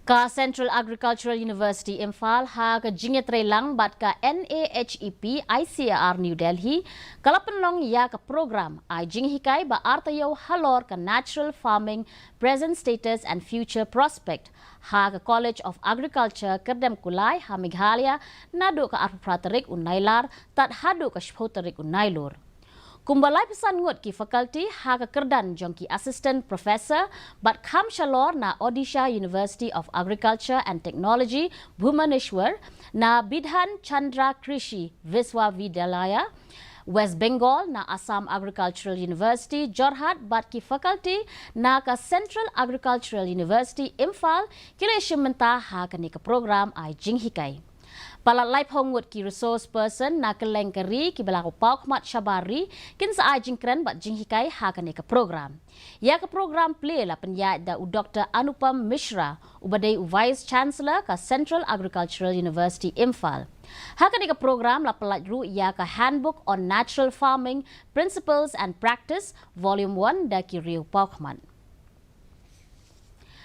Ka Central Agricultural University Imphal ha ka Jinghikai lang bat ka NAHEP ICAR New Delhi kala Pynlong ya ka program ay Jinghikai ba Taiew Halor ka Natural Farming Present Status and Future Prospect ha ka College of Agriculture Kyrdemkulai ha Meghalaya nado ka arpraterik unailar tat hado ka shpoterik unailur. Kumbalai pesan ngut ki faculty ha ka kerdan jong ki assistant professor bat kham Halor na Odisha University of Agriculture and Technology Bhubaneswar na Bidhan Chandra Krishi Viswavidyalaya West Bengal na Assam Agricultural University Jorhat bat ki faculty na ka Central Agricultural University Imphal kileshim menta ha ka ni ka program ay Jinghikai. Palalai pongut ki resource person na kelengkeri ki belaku paukmat syabari kin sa jingkren bat Jinghikai ha ka ni ka program. Ya ka program play la penyat da Dr. Anupam Mishra ubadai Vice Chancellor ka Central Agricultural University Imphal. Ha ka ni ka program la pelajru ya ka Handbook on Natural Farming Principles and Practice Volume 1 da ki riu paukmat.